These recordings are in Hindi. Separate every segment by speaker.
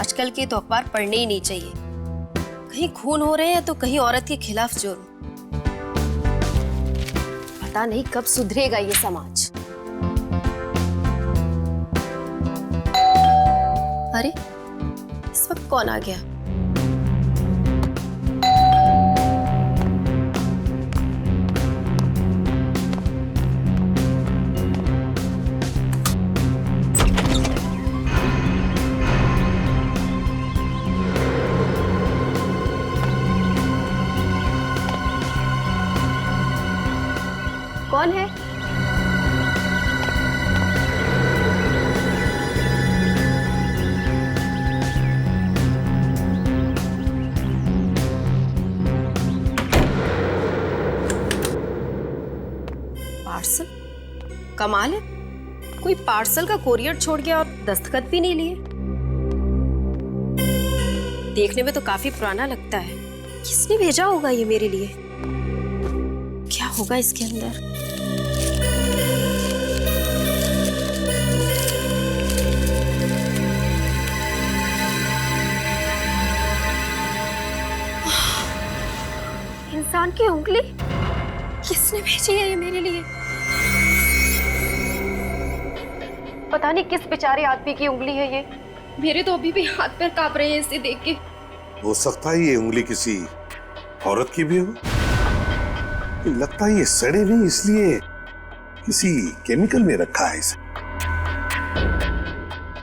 Speaker 1: आजकल के तो अखबार पढ़ने ही नहीं चाहिए। कहीं खून हो रहे हैं तो कहीं औरत के खिलाफ जुर्म। पता नहीं कब सुधरेगा ये समाज। अरे इस वक्त कौन आ गया? कौन है? पार्सल? कमाल है, कोई पार्सल का कोरियर छोड़ गया और दस्तखत भी नहीं लिए। देखने में तो काफी पुराना लगता है। किसने भेजा होगा ये मेरे लिए? क्या होगा इसके अंदर? इंसान की उंगली? किसने भेजी है ये मेरे लिए? पता नहीं किस बेचारे आदमी की उंगली है ये। मेरे तो अभी भी हाथ पैर कांप रहे हैं इसे देख के।
Speaker 2: हो सकता है ये उंगली किसी औरत की भी हो। लगता है ये सड़े नहीं, इसलिए किसी केमिकल में रखा है इसे।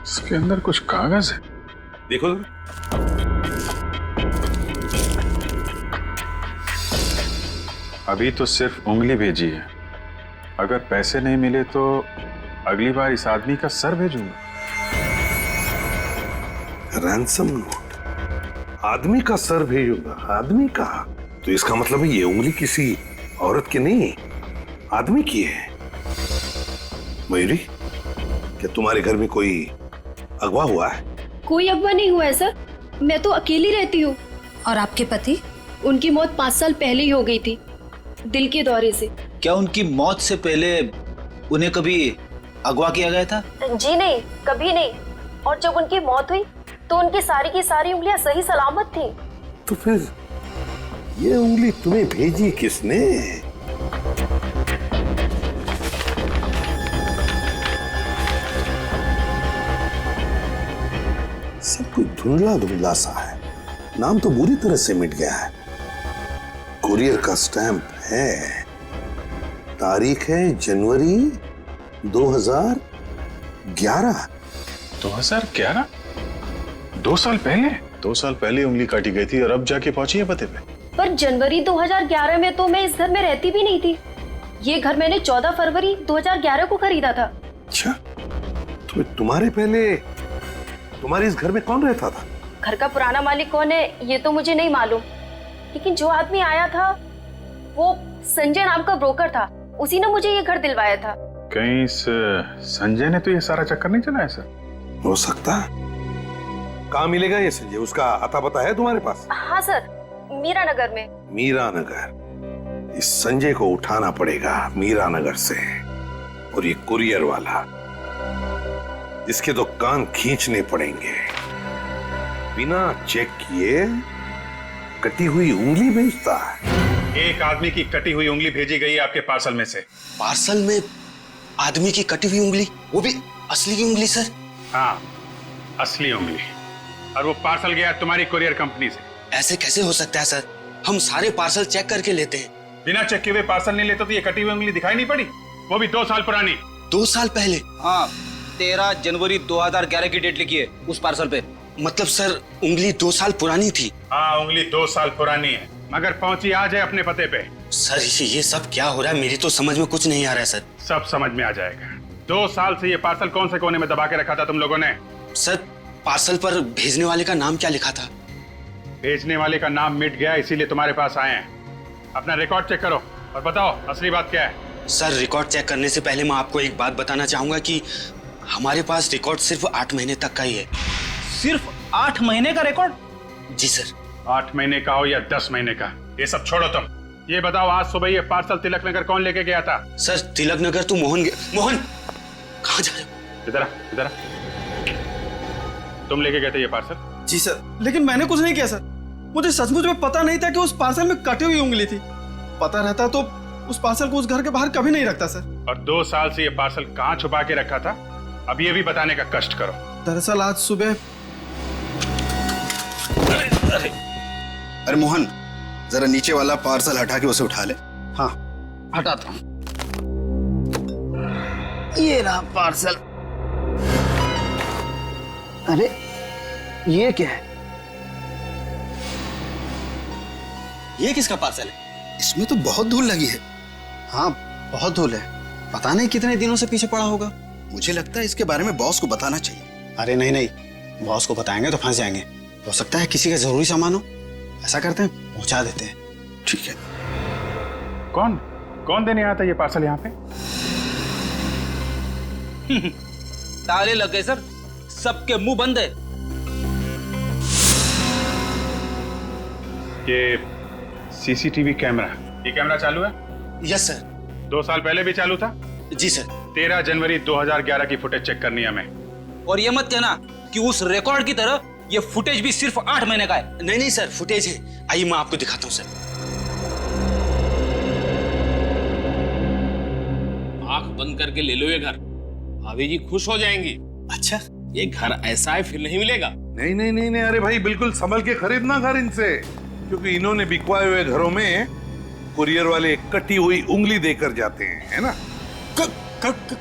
Speaker 3: इसके अंदर कुछ कागज है,
Speaker 2: देखो।
Speaker 3: अभी तो सिर्फ उंगली भेजी है। अगर पैसे नहीं मिले तो अगली बार इस आदमी का सर भेजूंगा।
Speaker 2: रैंसम नोट, आदमी का सर भेजूंगा। आदमी का? तो इसका मतलब है ये उंगली किसी औरत की नहीं, आदमी की है। मयूरी, क्या तुम्हारे घर में कोई अगवा हुआ है?
Speaker 1: कोई अगवा नहीं हुआ है सर, मैं तो अकेली रहती हूँ।
Speaker 4: और आपके पति?
Speaker 1: उनकी मौत 5 साल पहले ही हो गई थी, दिल के दौरे से।
Speaker 5: क्या उनकी मौत से पहले उन्हें कभी अगवा किया गया था?
Speaker 1: जी नहीं, कभी नहीं। और जब उनकी मौत हुई तो उनकी सारी की सारी उंगलियां सही सलामत थी।
Speaker 2: तो फिर ये उंगली तुम्हें भेजी किसने? सब कुछ धुंधला धुंधला सा है। नाम तो बुरी तरह से मिट गया है। कुरियर का स्टैंप है, तारीख है जनवरी 2011।
Speaker 3: 2011? 2 साल पहले? 2 साल पहले उंगली काटी गई थी और अब जाके पहुंची है पते पे।
Speaker 1: पर जनवरी 2011 में तो मैं इस घर में रहती भी नहीं थी। ये घर मैंने 14 फरवरी 2011 को खरीदा था।
Speaker 2: अच्छा, तो तुम्हारे पहले तुम्हारे इस घर में कौन रहता था?
Speaker 1: घर का पुराना मालिक कौन है ये तो मुझे नहीं मालूम, लेकिन जो आदमी आया था वो संजय नाम का ब्रोकर था। उसी ने मुझे ये घर दिलवाया था।
Speaker 3: कहीं संजय ने तो ये सारा चक्कर नहीं चलाया सर?
Speaker 2: हो सकता है। कहाँ मिलेगा ये संजय? उसका अता पता है तुम्हारे पास?
Speaker 1: हाँ सर, मीरा नगर में।
Speaker 2: मीरा नगर? इस संजय को उठाना पड़ेगा मीरा नगर से। और ये कुरियर वाला, इसके तो कान खींचने पड़ेंगे। बिना चेक किए कटी हुई उंगली भेजता है।
Speaker 3: एक आदमी की कटी हुई उंगली भेजी गई है आपके पार्सल में से।
Speaker 5: पार्सल में आदमी की कटी हुई उंगली, वो भी असली की उंगली सर?
Speaker 3: हाँ, असली उंगली। और वो पार्सल गया तुम्हारी कुरियर कंपनी से।
Speaker 5: ऐसे कैसे हो सकता है सर? हम सारे पार्सल चेक करके लेते हैं।
Speaker 3: बिना चेक किए हुए पार्सल नहीं लेते तो ये कटी हुई उंगली दिखाई नहीं पड़ी? वो भी 2 साल पुरानी।
Speaker 5: 2 साल पहले?
Speaker 6: हाँ, 13 जनवरी 2011 की डेट लिखी है उस पार्सल पे।
Speaker 5: मतलब सर उंगली 2 साल पुरानी थी?
Speaker 3: हाँ, उंगली 2 साल पुरानी है, मगर पहुंची आज है अपने पते पे।
Speaker 5: सर ये सब क्या हो रहा है? मेरी तो समझ में कुछ नहीं आ रहा है सर।
Speaker 3: सब समझ में आ जाएगा। 2 साल से ये पार्सल कौन से कोने में दबा के रखा था तुम लोगों ने?
Speaker 5: सर पार्सल पर भेजने वाले का नाम क्या लिखा था?
Speaker 3: भेजने वाले का नाम मिट गया, इसीलिए तुम्हारे पास आए हैं। अपना रिकॉर्ड चेक करो और बताओ असली बात क्या है।
Speaker 5: सर रिकॉर्ड चेक करने से पहले मैं आपको एक बात बताना चाहूंगा कि हमारे पास रिकॉर्ड सिर्फ 8 महीने तक का ही है।
Speaker 6: सिर्फ 8 महीने का रिकॉर्ड?
Speaker 5: जी सर।
Speaker 3: 8 महीने का हो या 10 महीने का, ये सब छोड़ो। तुम ये बताओ, आज सुबह ये पार्सल तिलक नगर कौन लेके गया था?
Speaker 5: सर तिलक नगर तो मोहन कहाँ जा रहे हो?
Speaker 3: इधर आ। तुम लेके गए थे ये पार्सल?
Speaker 4: जी सर, लेकिन मैंने कुछ नहीं किया सर। मुझे सचमुच में पता नहीं था कि उस पार्सल में कटी हुई उंगली थी। पता रहता तो उस पार्सल को उस घर के बाहर कभी नहीं रखता सर।
Speaker 3: और 2 साल से ये पार्सल कहाँ छुपा के रखा था, अब ये भी बताने का कष्ट करो।
Speaker 4: दरअसल आज सुबह।
Speaker 7: अरे मोहन, जरा नीचे वाला पार्सल हटा के उसे उठा ले।
Speaker 4: हाँ, हटाता हूँ। ये रहा पार्सल। अरे ये क्या है?
Speaker 7: ये किसका पार्सल है? इसमें तो बहुत धूल लगी है।
Speaker 4: हाँ, बहुत धूल है। पता नहीं कितने दिनों से पीछे पड़ा होगा।
Speaker 7: मुझे लगता है इसके बारे में बॉस को बताना चाहिए।
Speaker 4: अरे नहीं नहीं, बॉस को बताएंगे तो फंस जाएंगे। हो सकता है किसी का जरूरी सामान हो। ऐसा करते हैं, पहुंचा देते हैं।
Speaker 7: ठीक है।
Speaker 3: कौन देने आता ये पार्सल यहाँ पे?
Speaker 6: ताले लग गए सर, सबके मुंह बंद है।
Speaker 3: ये सीसीटीवी कैमरा, ये कैमरा चालू है?
Speaker 5: Yes sir.
Speaker 3: 2 साल पहले भी चालू था?
Speaker 5: जी सर।
Speaker 3: 13 जनवरी 2011 की फुटेज चेक करनी है हमें।
Speaker 6: और ये मत कहना कि उस रिकॉर्ड की तरह ये फुटेज भी सिर्फ 8 महीने का है।
Speaker 5: नहीं सर, फुटेज है। आइए मैं आपको दिखाता हूँ सर।
Speaker 8: आंख बंद करके ले लो ये घर, भाभी जी खुश हो जाएंगी।
Speaker 5: अच्छा,
Speaker 8: ये घर ऐसा है फिर नहीं मिलेगा।
Speaker 2: नहीं नहीं नहीं नहीं, अरे भाई बिल्कुल संभल के खरीदना घर इनसे, क्योंकि इन्होंने बिकवाए हुए घरों में कुरियर वाले कटी हुई उंगली देकर जाते हैं, है ना?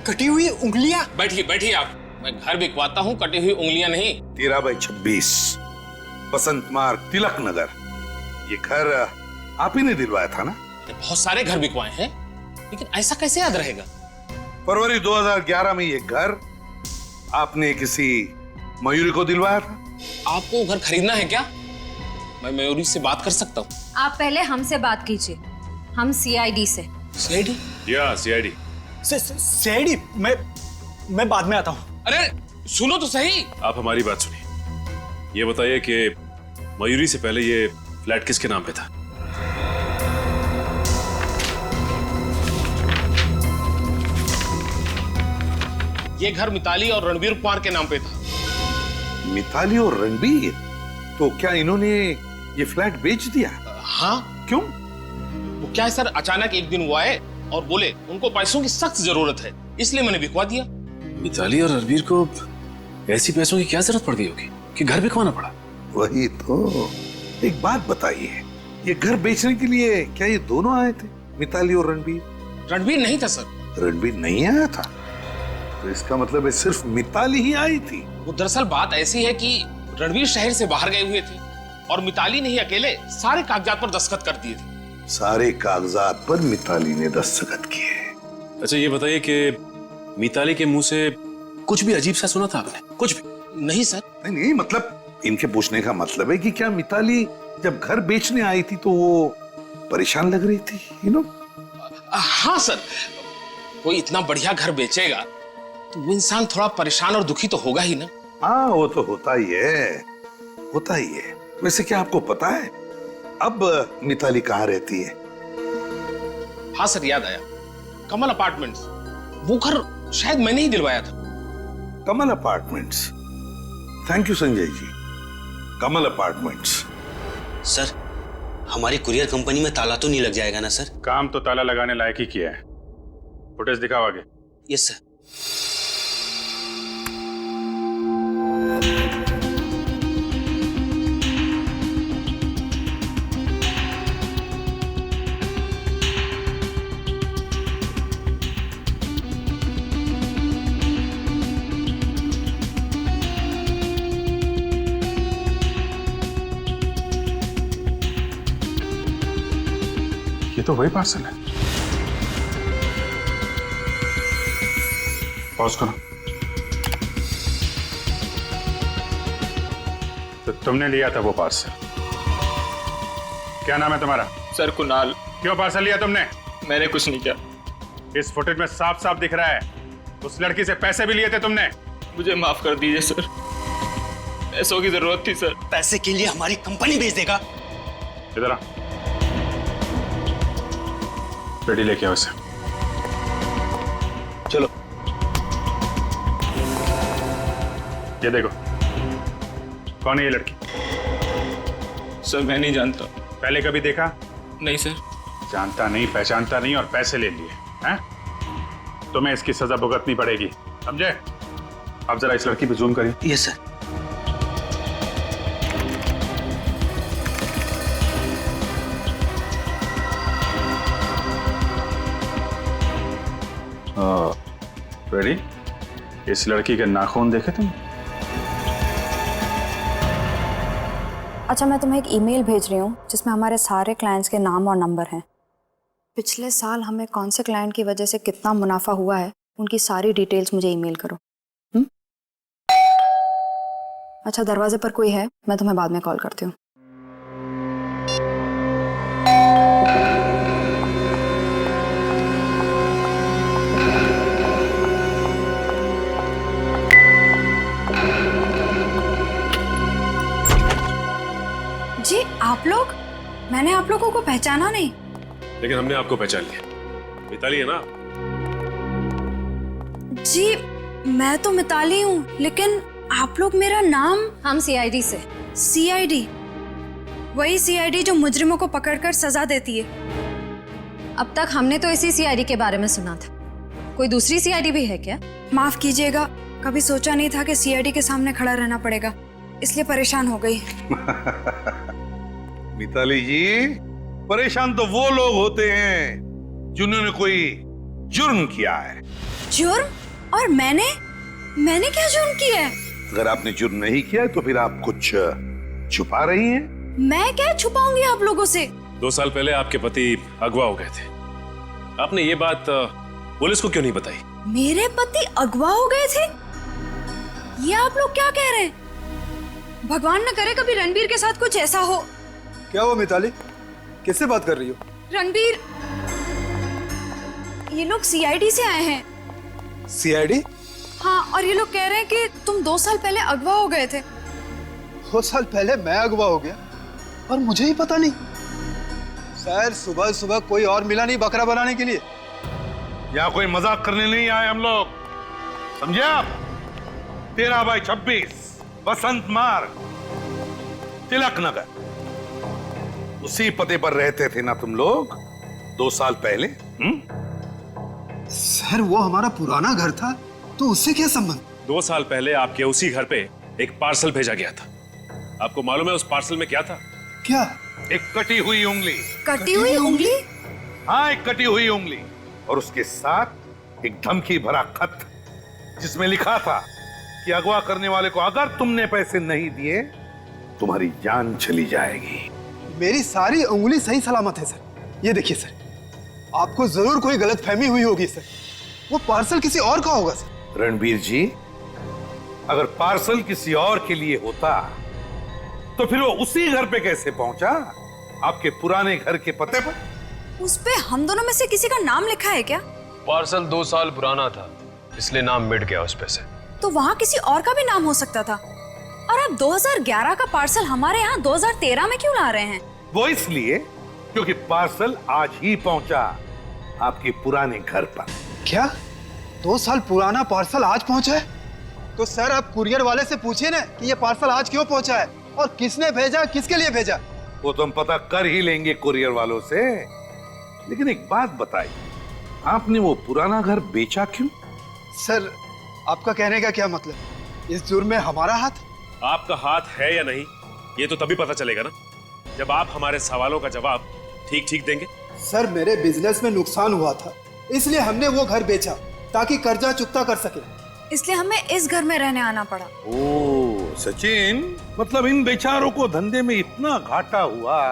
Speaker 5: कटी हुई उंगलियां?
Speaker 8: बैठिए बैठिए आप, मैं घर बिकवाता हूँ, कटी हुई उंगलियां नहीं।
Speaker 2: 13/26 बसंत मार्ग, तिलक नगर। ये घर आप ही ने दिलवाया था ना?
Speaker 8: बहुत सारे घर बिकवाए हैं, लेकिन ऐसा कैसे याद रहेगा?
Speaker 2: फरवरी 2011 में ये घर आपने किसी मयूरी को दिलवाया था।
Speaker 8: आपको वो घर खरीदना है क्या? मैं मयूरी से बात कर सकता हूँ।
Speaker 9: आप पहले हमसे बात कीजिए, हम सीआईडी से।
Speaker 8: सीआईडी?
Speaker 3: या सीआईडी।
Speaker 6: सीआईडी? मैं बाद में आता हूँ।
Speaker 8: अरे सुनो तो सही।
Speaker 10: आप हमारी बात सुनिए। ये बताइए कि मयूरी से पहले ये फ्लैट किसके नाम पे था?
Speaker 8: ये घर मिताली और रणबीर कुमार के नाम पे था।
Speaker 2: मिताली और रणबीर? तो क्या इन्होंने ये फ्लैट बेच दिया?
Speaker 8: हाँ।
Speaker 2: क्यों?
Speaker 8: वो क्या है सर, अचानक एक दिन वो आए और बोले उनको पैसों की सख्त जरूरत है, इसलिए मैंने बिकवा दिया।
Speaker 10: मिताली और रणबीर को ऐसी पैसों की क्या जरूरत पड़ गई होगी कि घर बिकवाना पड़ा?
Speaker 2: वही तो। एक बात बताइए, ये घर बेचने के लिए क्या ये दोनों आए थे, मिताली और रणबीर?
Speaker 8: रणबीर नहीं था सर।
Speaker 2: रणबीर नहीं आया था? तो इसका मतलब है सिर्फ मिताली ही आई थी।
Speaker 8: वो दरअसल बात ऐसी है कि रणबीर शहर से बाहर गए हुए थे और मिताली ने ही अकेले सारे कागजात पर दस्तखत कर दिए थे।
Speaker 2: सारे कागजात पर मिताली ने दस्तखत किए।
Speaker 10: अच्छा ये बताइए कि मिताली के मुंह से कुछ भी अजीब सा सुना था आपने? कुछ भी?
Speaker 8: नहीं सर।
Speaker 2: नहीं नहीं, मतलब इनके पूछने का मतलब है कि क्या मिताली जब घर बेचने आई थी तो वो परेशान लग रही थी, यू नो?
Speaker 8: हाँ सर, कोई इतना बढ़िया घर बेचेगा तो वो इंसान थोड़ा परेशान और दुखी तो होगा ही ना।
Speaker 2: हाँ, वो तो होता ही है, होता ही है। वैसे क्या आपको पता है अब मिताली कहाँ रहती है?
Speaker 8: हाँ सर, याद आया, कमल अपार्टमेंट्स। वो घर शायद मैंने ही दिलवाया था।
Speaker 2: Kamal apartments? Thank you Sanjay ji. Kamal apartments.
Speaker 5: Sir, हमारी कुरियर कंपनी में ताला तो नहीं लग जाएगा ना सर?
Speaker 3: काम तो ताला लगाने लायक ही किया है। फुटेज दिखाओ आगे।
Speaker 5: Yes sir.
Speaker 3: ये तो वही पार्सल है। पॉज करो। तो तुमने लिया था वो पार्सल? क्या नाम है तुम्हारा?
Speaker 4: सर कुणाल।
Speaker 3: क्यों पार्सल लिया तुमने?
Speaker 4: मैंने कुछ नहीं किया।
Speaker 3: इस फुटेज में साफ साफ दिख रहा है उस लड़की से पैसे भी लिए थे तुमने।
Speaker 4: मुझे माफ कर दीजिए सर, पैसों की जरूरत थी सर।
Speaker 5: पैसे के लिए हमारी कंपनी बेच देगा?
Speaker 3: इधर आ, पेटी लेके आओ इसे।
Speaker 5: चलो।
Speaker 3: ये देखो, कौन है ये लड़की?
Speaker 6: सर मैं नहीं जानता।
Speaker 3: पहले कभी देखा?
Speaker 6: नहीं सर।
Speaker 3: जानता नहीं, पहचानता नहीं और पैसे ले लिए हैं? तुम्हें इसकी सजा भुगतनी पड़ेगी, समझे? अब जरा इस लड़की पे जूम करिए।
Speaker 5: Yes sir.
Speaker 3: रेडी? इस लड़की के नाखून देखे तुम?
Speaker 11: अच्छा, मैं तुम्हें एक ईमेल भेज रही हूँ जिसमें हमारे सारे क्लाइंट्स के नाम और नंबर हैं। पिछले साल हमें कौन से क्लाइंट की वजह से कितना मुनाफा हुआ है, उनकी सारी डिटेल्स मुझे ईमेल करो। अच्छा, दरवाजे पर कोई है, मैं तुम्हें बाद में कॉल करती हूँ। जी आप लोग? मैंने आप लोगों को पहचाना नहीं।
Speaker 10: लेकिन हमने आपको पहचान लिया। मिताली है ना?
Speaker 11: जी मैं तो मिताली हूँ, लेकिन आप लोग मेरा नाम।
Speaker 9: हम सीआईडी से।
Speaker 11: सीआईडी? वही सीआईडी जो मुजरिमों को पकड़कर सजा देती है।
Speaker 9: अब तक हमने तो इसी सीआईडी के बारे में सुना था। कोई दूसरी सीआईडी भी है क्या?
Speaker 11: माफ कीजिएगा, कभी सोचा नहीं था कि सीआईडी के सामने खड़ा रहना पड़ेगा, इसलिए परेशान हो गई।
Speaker 2: मिताली जी, परेशान तो वो लोग होते हैं जिन्होंने कोई जुर्म किया है।
Speaker 11: जुर्म? और मैंने क्या जुर्म किया है?
Speaker 2: अगर आपने जुर्म नहीं किया तो फिर आप कुछ छुपा रही हैं।
Speaker 11: मैं क्या छुपाऊंगी आप लोगों से?
Speaker 10: 2 साल पहले आपके पति अगवा हो गए थे। आपने ये बात पुलिस को क्यों नहीं बताई?
Speaker 11: मेरे पति अगवा हो गए थे? ये आप लोग क्या कह रहे हैं? भगवान न करे कभी रणबीर के साथ कुछ ऐसा हो।
Speaker 4: क्या हुआ मिताली, किससे बात कर रही हो?
Speaker 11: रणबीर, ये लोग सीआईडी से आए हैं।
Speaker 4: सीआईडी?
Speaker 11: हाँ, और ये लोग कह रहे हैं कि तुम 2 साल पहले अगवा हो गए थे।
Speaker 4: 2 साल पहले मैं अगवा हो गया और मुझे ही पता नहीं? सर सुबह सुबह कोई और मिला नहीं बकरा बनाने के लिए?
Speaker 2: यहाँ कोई मजाक करने नहीं आए हम लोग, समझे आप? 13/26 बसंत मार्ग, तिलक नगर, उसी पते पर रहते थे ना तुम लोग 2 साल पहले?
Speaker 4: सर वो हमारा पुराना घर था, तो उससे क्या संबंध?
Speaker 10: 2 साल पहले आपके उसी घर पे एक पार्सल भेजा गया था। आपको मालूम है उस पार्सल में क्या था?
Speaker 4: क्या?
Speaker 2: एक कटी हुई उंगली।
Speaker 11: कटी हुई उंगली?
Speaker 2: हाँ, एक कटी हुई उंगली और उसके साथ एक धमकी भरा खत जिसमें लिखा था कि अगवा करने वाले को अगर तुमने पैसे नहीं दिए तुम्हारी जान चली जाएगी।
Speaker 4: मेरी सारी उंगली सही सलामत है सर। ये देखिए सर, आपको जरूर कोई गलतफहमी हुई होगी सर। वो पार्सल किसी और का होगा सर।
Speaker 2: रणबीर जी, अगर पार्सल किसी और के लिए होता तो फिर वो उसी घर पे कैसे पहुंचा? आपके पुराने घर के पते पर?
Speaker 11: उस पे हम दोनों में से किसी का नाम लिखा है क्या?
Speaker 10: पार्सल 2 साल पुराना था, इसलिए नाम मिट गया उस पे से।
Speaker 11: तो वहाँ किसी और का भी नाम हो सकता था। और आप 2011 का पार्सल हमारे यहाँ 2013 में क्यों ला रहे हैं?
Speaker 2: वो इसलिए क्योंकि पार्सल आज ही पहुंचा आपके पुराने घर पर।
Speaker 4: क्या 2 साल पुराना पार्सल आज पहुंचा है? तो सर आप कुरियर वाले से पूछिए ना कि ये पार्सल आज क्यों पहुंचा है और किसने भेजा, किसके लिए भेजा।
Speaker 2: वो तो हम पता कर ही लेंगे कुरियर वालों से। लेकिन एक बात बताइए, आपने वो पुराना घर बेचा क्यों?
Speaker 4: सर आपका कहने का क्या मतलब? इस जुर्म में हमारा हाथ?
Speaker 10: आपका हाथ है या नहीं ये तो तभी पता चलेगा ना, जब आप हमारे सवालों का जवाब ठीक ठीक देंगे।
Speaker 4: सर मेरे बिजनेस में नुकसान हुआ था, इसलिए हमने वो घर बेचा ताकि कर्जा चुकता कर सके।
Speaker 11: इसलिए हमें इस घर में रहने आना पड़ा।
Speaker 2: ओ सचिन, मतलब इन बेचारों को धंधे में इतना घाटा हुआ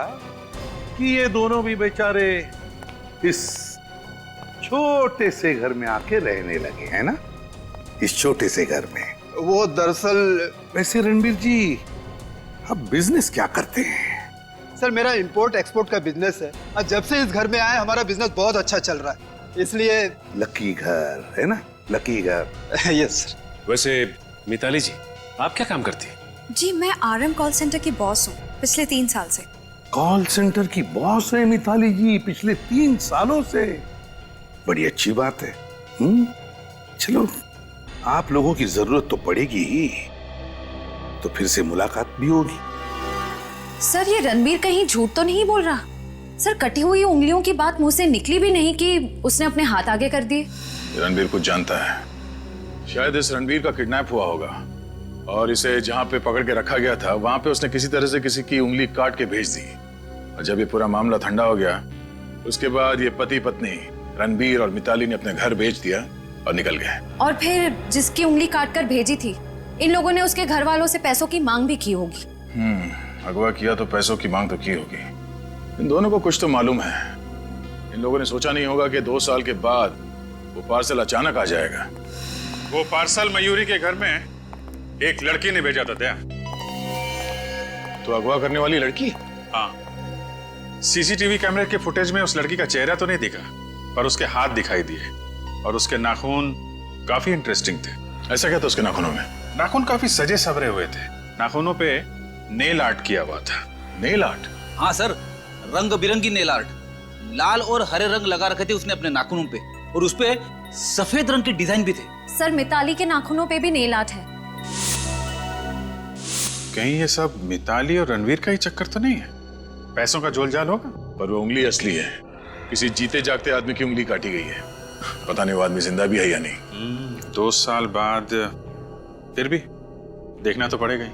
Speaker 2: कि ये दोनों भी बेचारे इस छोटे से घर में आके रहने लगे, है ना? इस छोटे से घर में।
Speaker 4: वो दरअसल
Speaker 2: वैसे रणबीर जी, आप बिजनेस क्या करते हैं?
Speaker 4: सर मेरा इंपोर्ट एक्सपोर्ट का बिजनेस है और जब से इस घर में आए हमारा बिजनेस बहुत अच्छा चल रहा है, इसलिए।
Speaker 2: लकी घर है ना, लकी घर।
Speaker 4: Yes sir.
Speaker 10: वैसे मिताली जी, आप क्या काम करती हैं?
Speaker 11: जी मैं RM कॉल सेंटर की बॉस हूँ पिछले 3 साल से।
Speaker 2: कॉल सेंटर की बॉस है मिताली जी पिछले 3 सालों से? बड़ी अच्छी बात है। चलो, आप लोगों की जरूरत तो पड़ेगी ही। तो फिर से मुलाकात भी होगी।
Speaker 9: सर ये रणबीर कहीं झूठ तो नहीं बोल रहा? सर कटी हुई उंगलियों की बात मुंह से निकली भी नहीं कि उसने अपने हाथ आगे कर दिए।
Speaker 3: रणबीर कुछ जानता है। शायद इस रणबीर का किडनैप हुआ होगा और इसे जहां पे पकड़ के रखा गया था वहां पे उसने किसी तरह से किसी की उंगली काट के भेज दी। और जब ये पूरा मामला ठंडा हो गया उसके बाद ये पति पत्नी रणबीर और मिताली ने अपने घर भेज दिया और निकल गए।
Speaker 9: और फिर जिसकी उंगली काट कर भेजी थी इन लोगों ने उसके घर वालों से पैसों की मांग भी की होगी।
Speaker 3: अगवा किया तो पैसों की मांग तो की होगी। इन दोनों को कुछ तो मालूम है। इन लोगों ने सोचा नहीं होगा कि 2 साल के बाद वो पार्सल अचानक आ जाएगा।
Speaker 10: वो पार्सल मयूरी के घर में एक लड़की ने भेजा था दया।
Speaker 3: तो अगवा करने वाली लड़की?
Speaker 10: हाँ, सीसीटीवी कैमरे के फुटेज में उस लड़की का चेहरा तो नहीं दिखा पर उसके हाथ दिखाई दिए और उसके नाखून काफी इंटरेस्टिंग थे।
Speaker 3: ऐसा क्या था उसके नाखूनों में?
Speaker 10: नाखून काफी सजे सवरे हुए थे। नाखूनों पे नेल आर्ट किया हुआ था।
Speaker 3: Nail art?
Speaker 6: हाँ सर, रंग बिरंगी नेल आर्ट। लाल और हरे रंग लगा रखे थे उसने अपने नाखूनों पे और उस पे सफेद रंग के डिजाइन भी थे।
Speaker 9: सर मिताली के नाखूनों पे भी नेल आर्ट है।
Speaker 10: कहीं ये सब मिताली और रणवीर का ही चक्कर तो नहीं है? पैसों का जोलजाल होगा?
Speaker 3: पर वो उंगली असली है। किसी जीते जागते आदमी की उंगली काटी गई है। पता नहीं वो आदमी जिंदा भी है या नहीं।
Speaker 10: 2 साल बाद फिर भी देखना तो पड़ेगा ही।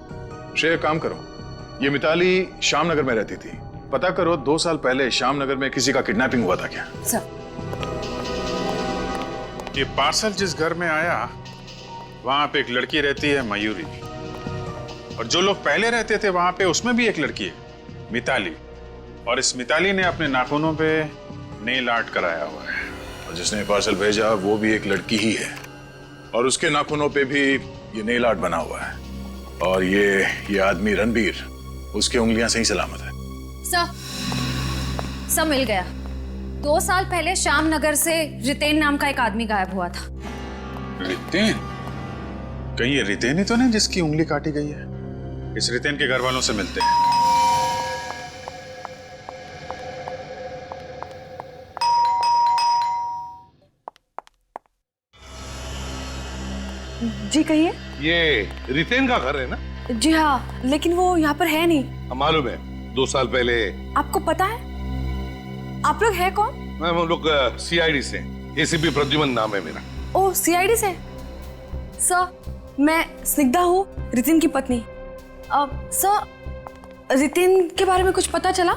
Speaker 3: श्रेय, काम करो, ये मिताली श्यामनगर में रहती थी। पता करो 2 साल पहले श्यामनगर में किसी का किडनैपिंग हुआ था क्या?
Speaker 9: सर
Speaker 10: ये पार्सल जिस घर में आया वहां पे एक लड़की रहती है मयूरी, और जो लोग पहले रहते थे वहां पे उसमें भी एक लड़की है मिताली, और इस मिताली ने अपने नाखूनों पे नेल आर्ट कराया हुआ है।
Speaker 3: और जिसने पार्सल भेजा वो भी एक लड़की ही है और उसके नाखूनों पे भी ये नेल आर्ट बना हुआ है। और ये आदमी रणबीर, उसकी उंगलियां सही सलामत है।
Speaker 9: सर मिल गया। 2 साल पहले श्यामनगर से रितेन नाम का एक आदमी गायब हुआ था।
Speaker 10: रितेन? कहीं ये रितेन ही तो नहीं जिसकी उंगली काटी गई है? इस रितेन के घर वालों से मिलते हैं।
Speaker 11: जी कहिए।
Speaker 2: ये रितेन का घर है ना?
Speaker 11: जी हाँ, लेकिन वो यहाँ पर है नहीं।
Speaker 2: मालूम है, 2 साल पहले।
Speaker 11: आपको पता है? आप लोग हैं कौन?
Speaker 2: हम लोग सीआईडी से। एसीपी प्रद्युमन नाम है मेरा।
Speaker 11: ओह, सीआईडी से। सर, मैं स्निग्धा हूँ, रितिन की पत्नी। सर, रितिन के बारे में कुछ पता चला?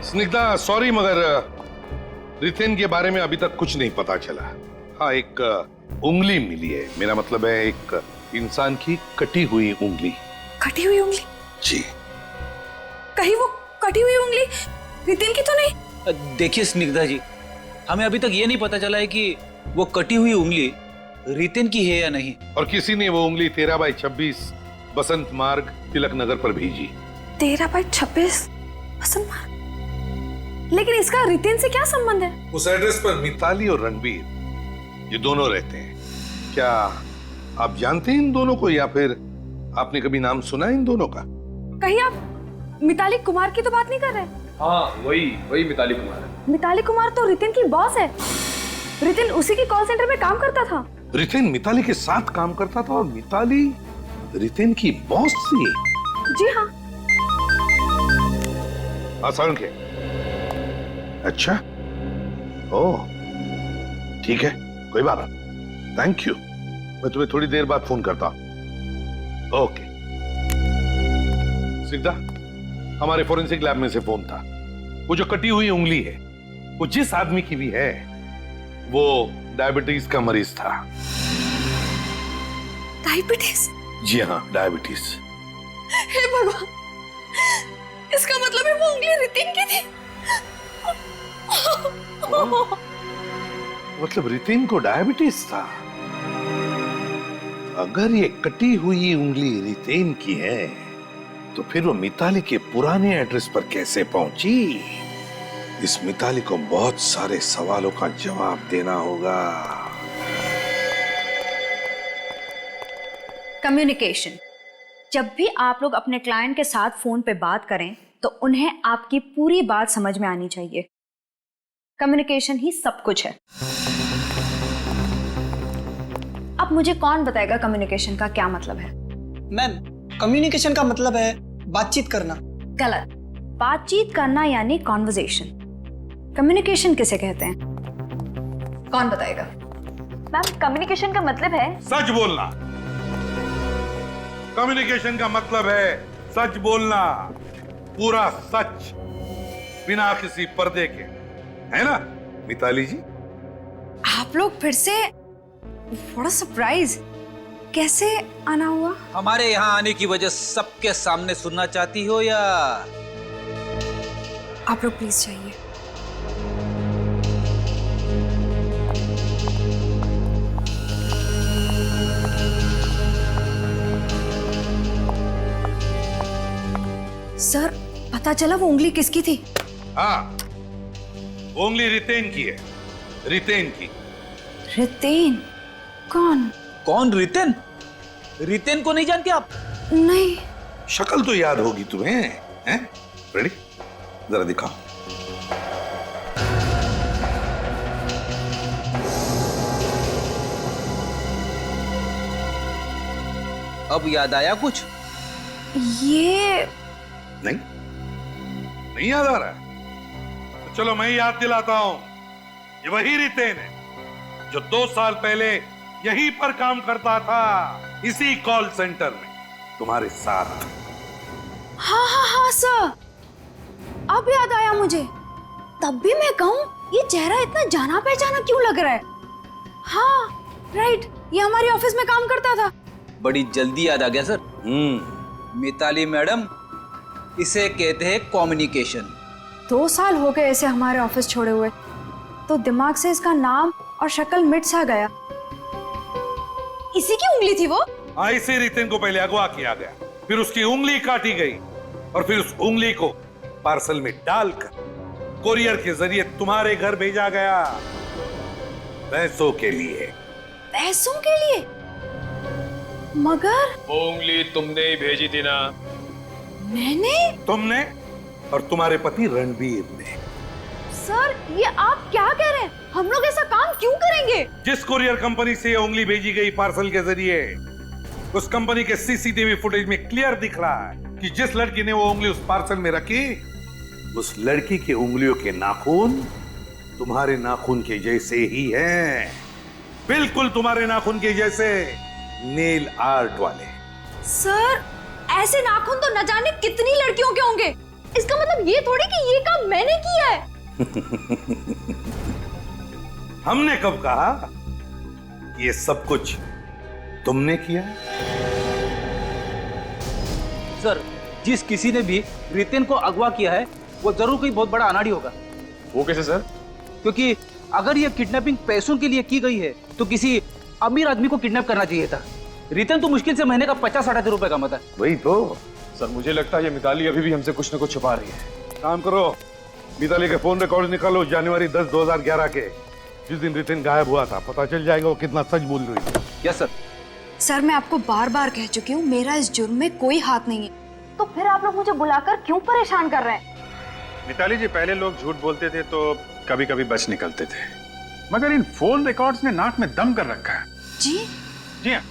Speaker 2: स्निग्धा, सॉरी मगर रितेन के बारे में अभी तक कुछ नहीं पता चला। हाँ, एक उंगली मिली है। मेरा मतलब है एक इंसान की कटी हुई उंगली।
Speaker 11: कटी हुई उंगली?
Speaker 2: जी।
Speaker 11: कहीं वो कटी हुई उंगली रितेन की तो नहीं?
Speaker 6: देखिए स्निग्धा जी, हमें अभी तक ये नहीं पता चला है कि वो कटी हुई उंगली रितेन की है या नहीं।
Speaker 2: और किसी ने वो उंगली 13/26 बसंत मार्ग तिलक नगर पर भेजी।
Speaker 11: 13/26 बसंत मार्ग? लेकिन इसका रितेन से क्या संबंध है?
Speaker 2: उस एड्रेस पर मिताली और रणबीर ये दोनों रहते हैं। क्या आप जानते हैं इन दोनों को, या फिर आपने कभी नाम सुना इन दोनों का?
Speaker 11: कहीं आप मिताली कुमार की तो बात नहीं कर रहे?
Speaker 12: हाँ, वही मिताली कुमार है।
Speaker 11: मिताली कुमार तो रितेन की बॉस है। रितेन उसी की कॉल सेंटर में काम करता था।
Speaker 2: रितेन मिताली के साथ काम करता था और मिताली रितेन की बॉस थी?
Speaker 11: जी हाँ।
Speaker 2: आसान के? अच्छा, ओह ठीक है, कोई बात नहीं। थैंक यू, मैं तुम्हें थोड़ी देर बाद फोन करता हूं। ओके। सिद्धा, हमारे फोरेंसिक लैब में से फोन था। वो जो कटी हुई उंगली है वो जिस आदमी की भी है वो डायबिटीज का मरीज था।
Speaker 11: डायबिटीज?
Speaker 2: जी हाँ, डायबिटीज।
Speaker 11: हे भगवान, इसका मतलब है वो उंगली रितेन की थी।
Speaker 2: मतलब रितेन को डायबिटीज था? अगर ये कटी हुई उंगली रितेन की है तो फिर वो मिताली के पुराने एड्रेस पर कैसे पहुंची? इस मिताली को बहुत सारे सवालों का जवाब देना होगा।
Speaker 9: कम्युनिकेशन। जब भी आप लोग अपने क्लाइंट के साथ फोन पे बात करें तो उन्हें आपकी पूरी बात समझ में आनी चाहिए। कम्युनिकेशन ही सब कुछ है। अब मुझे कौन बताएगा कम्युनिकेशन का क्या मतलब है?
Speaker 4: मैम, कम्युनिकेशन का मतलब है बातचीत करना।
Speaker 9: गलत। बातचीत करना यानी कॉन्वर्जेशन। कम्युनिकेशन किसे कहते हैं? कौन बताएगा? मैम, कम्युनिकेशन का मतलब है
Speaker 2: सच बोलना। कम्युनिकेशन का मतलब है सच बोलना, पूरा सच, बिना किसी पर्दे के, है ना मिताली जी?
Speaker 9: आप लोग फिर से, बड़ा सरप्राइज, कैसे आना हुआ?
Speaker 6: हमारे यहाँ आने की वजह सबके सामने सुनना चाहती हो या?
Speaker 9: आप लोग प्लीज जाइए। सर, पता चला वो उंगली किसकी थी?
Speaker 2: हाँ, वो उंगली रितेन की है, रितेन की।
Speaker 9: रितेन? कौन?
Speaker 6: कौन रितेन? रितेन को नहीं जानते आप?
Speaker 9: नहीं।
Speaker 2: शक्ल तो याद होगी तुम्हें, हैं? रेडी? जरा दिखाओ।
Speaker 6: अब याद आया कुछ?
Speaker 9: ये
Speaker 2: नहीं याद आ रहा है? तो चलो मैं याद दिलाता हूं। ये वही रितेन है जो 2 साल पहले यहीं पर काम करता था, इसी कॉल सेंटर में तुम्हारे साथ।
Speaker 9: हाँ हाँ हाँ सर, अब याद आया मुझे। तब भी मैं कहूँ, ये चेहरा इतना जाना पहचाना क्यों लग रहा है? हाँ राइट, ये हमारे ऑफिस में काम करता था।
Speaker 6: बड़ी जल्दी याद आ गया सर। मिताली मैडम, इसे कहते हैं कम्युनिकेशन।
Speaker 9: 2 साल हो गए इसे हमारे ऑफिस छोड़े हुए, तो दिमाग से इसका नाम और शक्ल मिट सा गया। इसी की उंगली थी वो?
Speaker 2: हाँ, इसी रितेन को पहले अगवा किया गया, फिर उसकी उंगली काटी गई और फिर उस उंगली को पार्सल में डालकर कोरियर के जरिए तुम्हारे घर भेजा गया, पैसों के लिए।
Speaker 9: पैसों के लिए? मगर
Speaker 12: वो उंगली तुमने ही भेजी थी ना?
Speaker 9: मैंने?
Speaker 2: तुमने और तुम्हारे पति रणबीर ने।
Speaker 9: सर, ये आप क्या कह रहे हैं? हम लोग ऐसा काम क्यों करेंगे?
Speaker 2: जिस कुरियर कंपनी से ये उंगली भेजी गई पार्सल के जरिए, उस कंपनी के सीसीटीवी फुटेज में क्लियर दिख रहा है कि जिस लड़की ने वो उंगली उस पार्सल में रखी, उस लड़की के उंगलियों के नाखून तुम्हारे नाखून के जैसे ही हैं, बिल्कुल तुम्हारे नाखून के जैसे, नेल आर्ट वाले।
Speaker 9: सर, ऐसे नाखून तो न जाने कितनी लड़कियों के होंगे। इसका मतलब ये थोड़ी कि ये काम मैंने किया है।
Speaker 2: हमने कब कहा कि ये सब कुछ तुमने किया?
Speaker 6: सर, जिस किसी ने भी रितेन को अगवा किया है, वो जरूर कोई बहुत बड़ा अनाड़ी होगा।
Speaker 12: वो कैसे सर?
Speaker 6: क्योंकि अगर ये किडनैपिंग पैसों के लिए की गई है, तो किसी अमीर आदमी को किडनैप करना चाहिए था। रितेन तो मुश्किल से महीने का 50-60 रुपए कमाता है।
Speaker 2: वही तो।
Speaker 12: सर, मुझे लगता है ये मिताली अभी भी हमसे कुछ न कुछ छुपा रही है।
Speaker 2: काम करो, मिताली के फोन रिकॉर्ड निकालो, जनवरी 10, 2011 के, जिस दिन रितेन गायब हुआ था। पता चल जाएगा वो कितना सच बोल रही है।
Speaker 6: Yes sir.
Speaker 9: सर, मैं आपको बार बार कह चुकी हूँ, मेरा इस जुर्म में कोई हाथ नहीं है। तो फिर आप लोग मुझे बुलाकर क्यों परेशान कर रहे हैं?
Speaker 10: मिताली जी, पहले लोग झूठ बोलते थे तो कभी कभी बच निकलते थे, मगर इन फोन रिकॉर्ड्स ने नाक में दम कर रखा है।
Speaker 9: जी?
Speaker 10: जी हाँ,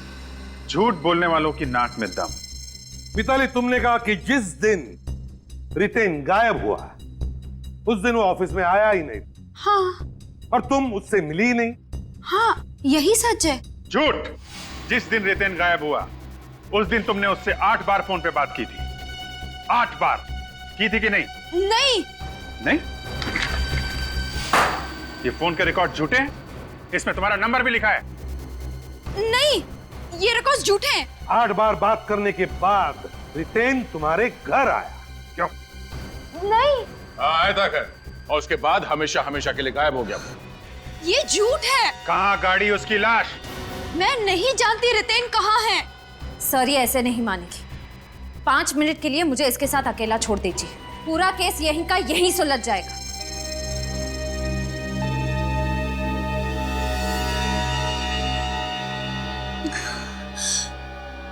Speaker 10: झूठ बोलने वालों की नाक में दम।
Speaker 2: मिताली, तुमने कहा कि जिस दिन रितेन गायब हुआ, उस दिन वो ऑफिस में आया ही नहीं।
Speaker 9: हाँ।
Speaker 2: और तुम उससे मिली ही नहीं।
Speaker 9: हाँ, यही सच है।
Speaker 10: झूठ। जिस दिन रितेन गायब हुआ, उस दिन तुमने उससे 8 बार फोन पे बात की थी। 8 बार की थी कि नहीं?
Speaker 9: नहीं।
Speaker 10: नहीं? ये फोन के रिकॉर्ड झूठे हैं? इसमें तुम्हारा नंबर भी लिखा है।
Speaker 9: नहीं, ये रिकॉर्ड झूठे हैं।
Speaker 2: 8 बार बात करने के बाद रितेन तुम्हारे घर आया, क्यों?
Speaker 9: नहीं।
Speaker 3: आया था घर, और उसके बाद हमेशा हमेशा के लिए गायब हो गया।
Speaker 9: ये झूठ है।
Speaker 10: कहाँ गाड़ी, उसकी लाश?
Speaker 9: मैं नहीं जानती रितेन कहाँ है।
Speaker 1: सर, ये ऐसे नहीं मानेगी। 5 मिनट के लिए मुझे इसके साथ अकेला छोड़ दीजिए, पूरा केस यहीं का यहीं सुलझ जाएगा।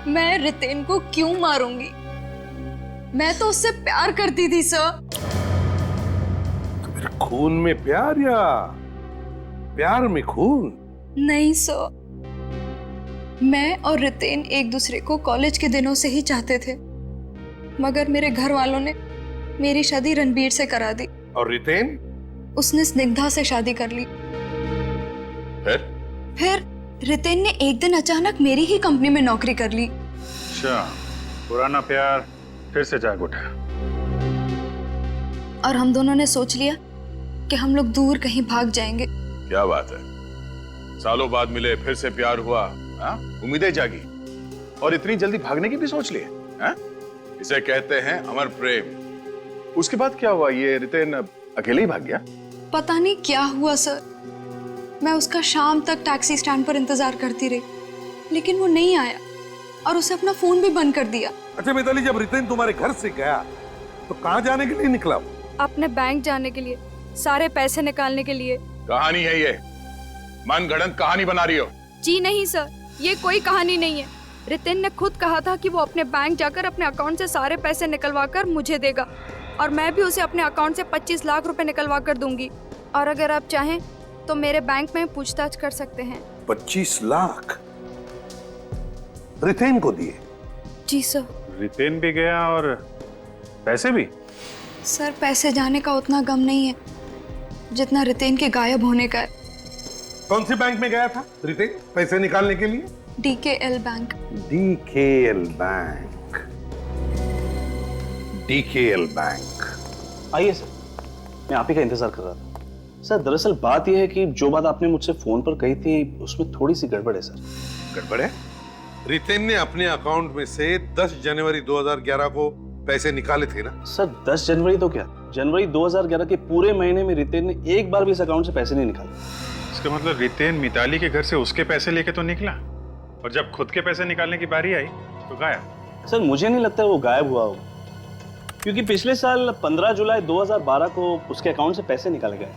Speaker 9: मैं रितेन को क्यों मारूंगी? मैं तो उससे प्यार करती थी सर।
Speaker 2: मेरे खून में प्यार या प्यार में खून?
Speaker 9: नहीं सर,
Speaker 11: मैं और रितेन एक दूसरे को कॉलेज के दिनों से ही चाहते थे, मगर मेरे घर वालों ने मेरी शादी रणबीर से करा दी।
Speaker 2: और रितेन?
Speaker 11: उसने स्निग्धा से शादी कर ली। फिर रितेन ने एक दिन अचानक मेरी ही कंपनी में नौकरी कर ली।
Speaker 10: अच्छा, पुराना प्यार फिर से जाग उठा।
Speaker 11: और हम दोनों ने सोच लिया कि हम लोग दूर कहीं भाग जाएंगे।
Speaker 3: क्या बात है, सालों बाद मिले, फिर से प्यार हुआ, उम्मीदें जागी और इतनी जल्दी भागने की भी सोच ली है? इसे कहते हैं अमर प्रेम। उसके बाद क्या हुआ? ये रितेन अकेले ही भाग गया?
Speaker 11: पता नहीं क्या हुआ सर, मैं उसका शाम तक टैक्सी स्टैंड पर इंतजार करती रही, लेकिन वो नहीं आया और उसे अपना फोन भी बंद कर दिया।
Speaker 2: अच्छा मिताली, जब रितेन तुम्हारे घर से गया तो कहाँ जाने के लिए निकला?
Speaker 11: अपने बैंक जाने के लिए, सारे पैसे निकालने के लिए।
Speaker 3: कहानी है ये? मनगढ़ंत कहानी बना रही हो?
Speaker 11: जी नहीं सर, ये कोई कहानी नहीं है। रितेन ने खुद कहा था कि वो अपने बैंक जाकर अपने अकाउंट से सारे पैसे निकलवा कर मुझे देगा और मैं भी उसे अपने अकाउंट से 25 लाख रुपए निकलवा कर दूंगी। और अगर आप चाहें तो मेरे बैंक में पूछताछ कर सकते हैं।
Speaker 2: 25 लाख रितेन को दिए?
Speaker 11: जी सर।
Speaker 10: रितेन भी गया और पैसे भी?
Speaker 11: सर, पैसे जाने का उतना गम नहीं है जितना रितेन के गायब होने का है।
Speaker 2: कौन से बैंक में गया था रितेन पैसे निकालने के लिए?
Speaker 11: DKL bank.
Speaker 2: DKL bank. DKL bank.
Speaker 13: आइए सर, मैं आप ही का इंतजार कर रहा था। सर, दरअसल बात यह है कि जो बात आपने मुझसे फोन पर कही थी उसमें थोड़ी सी गड़बड़ है सर।
Speaker 2: गड़बड़ है? रितेन ने अपने अकाउंट में से 10 जनवरी 2011 को पैसे निकाले थे ना?
Speaker 13: सर, 10 जनवरी तो क्या, जनवरी 2011 के पूरे महीने में रितेन ने एक बार भी इस अकाउंट से पैसे नहीं निकाले।
Speaker 10: इसका मतलब रितेन मिताली के घर से उसके पैसे लेके तो निकला और जब खुद के पैसे निकालने की बारी आई तो गायब।
Speaker 13: सर, मुझे नहीं लगता वो गायब हुआ होगा, क्योंकि पिछले साल 15 जुलाई 2012 को उसके अकाउंट से पैसे निकाले गए।